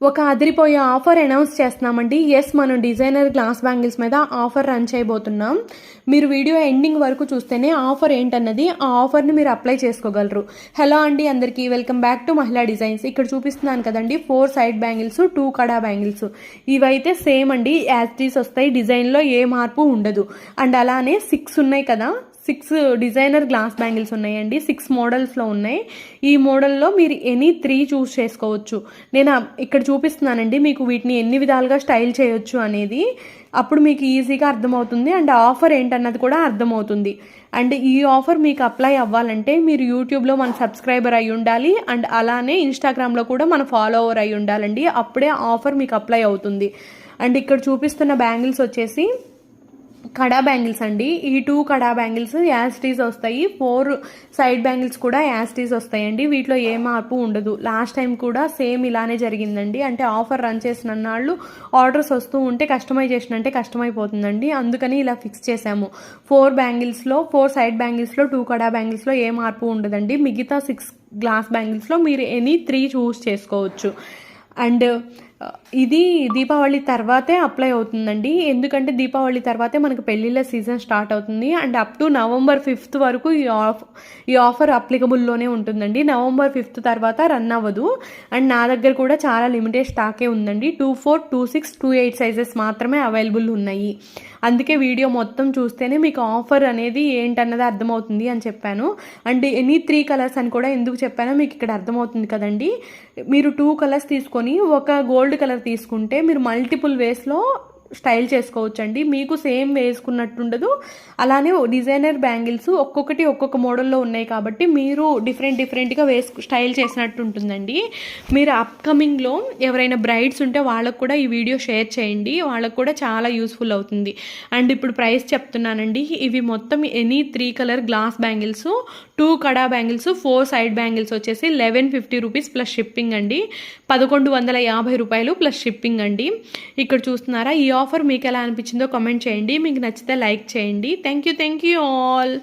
ఒక అదిరిపోయే offer announce చేస్తున్నామండి. యెస్, మనం డిజైనర్ గ్లాస్ బ్యాంగిల్స్ మీద ఆఫర్ రన్ చేయబోతున్నాం. మీరు వీడియో ఎండింగ్ వరకు చూస్తేనే ఆఫర్ ఏంటన్నది, ఆ ఆఫర్ని మీరు అప్లై చేసుకోగలరు. హలో అండి అందరికీ, వెల్కమ్ బ్యాక్ టు మహిళా డిజైన్స్. ఇక్కడ చూపిస్తున్నాను కదండి 4 సైడ్ బ్యాంగిల్స్, 2 కడా బ్యాంగిల్స్. ఇవైతే సేమ్ అండి, యాజ్ టీస్ వస్తాయి. డిజైన్లో ఏ మార్పు ఉండదు. అండ్ అలానే 6 ఉన్నాయి కదా, 6 డిజైనర్ గ్లాస్ బ్యాంగిల్స్ ఉన్నాయండి. 6 మోడల్స్లో ఉన్నాయి. ఈ మోడల్లో మీరు ఎనీ 3 చూస్ చేసుకోవచ్చు. నేను ఇక్కడ చూపిస్తున్నానండి మీకు వీటిని ఎన్ని విధాలుగా స్టైల్ చేయొచ్చు అనేది. అప్పుడు మీకు ఈజీగా అర్థమవుతుంది అండ్ ఆఫర్ ఏంటన్నది కూడా అర్థమవుతుంది. అండ్ ఈ ఆఫర్ మీకు అప్లై అవ్వాలంటే మీరు యూట్యూబ్లో మన సబ్స్క్రైబర్ అయి ఉండాలి అండ్ అలానే ఇన్స్టాగ్రామ్లో కూడా మన ఫాలోవర్ అయి ఉండాలండి. అప్పుడే ఆఫర్ మీకు అప్లై అవుతుంది. అండ్ ఇక్కడ చూపిస్తున్న బ్యాంగిల్స్ వచ్చేసి కడా బ్యాంగిల్స్ అండి. ఈ 2 కడా బ్యాంగిల్స్ యాస్టీస్ వస్తాయి. 4 సైడ్ బ్యాంగిల్స్ కూడా యాస్టీస్ వస్తాయండి. వీటిలో ఏ మార్పు ఉండదు. లాస్ట్ టైం కూడా సేమ్ ఇలానే జరిగిందండి. అంటే ఆఫర్ రన్ చేసిన నాళ్ళు ఆర్డర్స్ వస్తూ ఉంటే కస్టమైజేషన్ అంటే కష్టమైపోతుందండి. అందుకని ఇలా ఫిక్స్ చేసాము. 4 సైడ్ బ్యాంగిల్స్లో 2 కడా బ్యాంగిల్స్లో ఏ మార్పు ఉండదండి. మిగతా 6 గ్లాస్ బ్యాంగిల్స్లో మీరు ఎనీ 3 చూస్ చేసుకోవచ్చు. అండ్ ఇది దీపావళి తర్వాతే అప్లై అవుతుందండి. ఎందుకంటే దీపావళి తర్వాతే మనకు పెళ్ళిళ్ళ సీజన్ స్టార్ట్ అవుతుంది. And up to November 5th వరకు ఈ ఆఫర్ అప్లికబుల్లోనే ఉంటుందండి. November 5th తర్వాత రన్ అవ్వదు. అండ్ నా దగ్గర కూడా చాలా లిమిటెడ్ స్టాకే ఉందండి. 24, 26, 28 సైజెస్ మాత్రమే అవైలబుల్ ఉన్నాయి. అందుకే వీడియో మొత్తం చూస్తేనే మీకు ఆఫర్ అనేది ఏంటన్నది అర్థమవుతుంది అని చెప్పాను. అండ్ ఎనీ 3 కలర్స్ అని కూడా ఎందుకు చెప్పానో మీకు ఇక్కడ అర్థమవుతుంది కదండి. మీరు 2 కలర్స్ తీసుకొని ఒక గోల్డ్ కలర్ తీసుకుంటే మీరు మల్టిపుల్ వేస్లో స్టైల్ చేసుకోవచ్చు అండి. మీకు సేమ్ వేసుకున్నట్టుండదు. అలానే డిజైనర్ బ్యాంగిల్స్ ఒక్కొక్కటి ఒక్కొక్క మోడల్లో ఉన్నాయి కాబట్టి మీరు డిఫరెంట్గా స్టైల్ చేసినట్టు ఉంటుందండి. మీరు అప్కమింగ్లో ఎవరైనా బ్రైడ్స్ ఉంటే వాళ్ళకు కూడా ఈ వీడియో షేర్ చేయండి. వాళ్ళకు కూడా చాలా యూస్ఫుల్ అవుతుంది. అండ్ ఇప్పుడు ప్రైస్ చెప్తున్నానండి. ఇవి మొత్తం ఎనీ 3 కలర్ గ్లాస్ బ్యాంగిల్స్, 2 కడా బ్యాంగిల్స్, 4 సైడ్ బ్యాంగిల్స్ వచ్చేసి 1150 రూపీస్ ప్లస్ షిప్పింగ్ అండి. 1150 రూపాయలు ప్లస్ షిప్పింగ్ అండి. ఇక్కడ చూస్తున్నారా? ఈ ఆఫర్ మీకు ఎలా అనిపించిందో కామెంట్ చేయండి. మీకు నచ్చితే లైక్ చేయండి. Thank you all.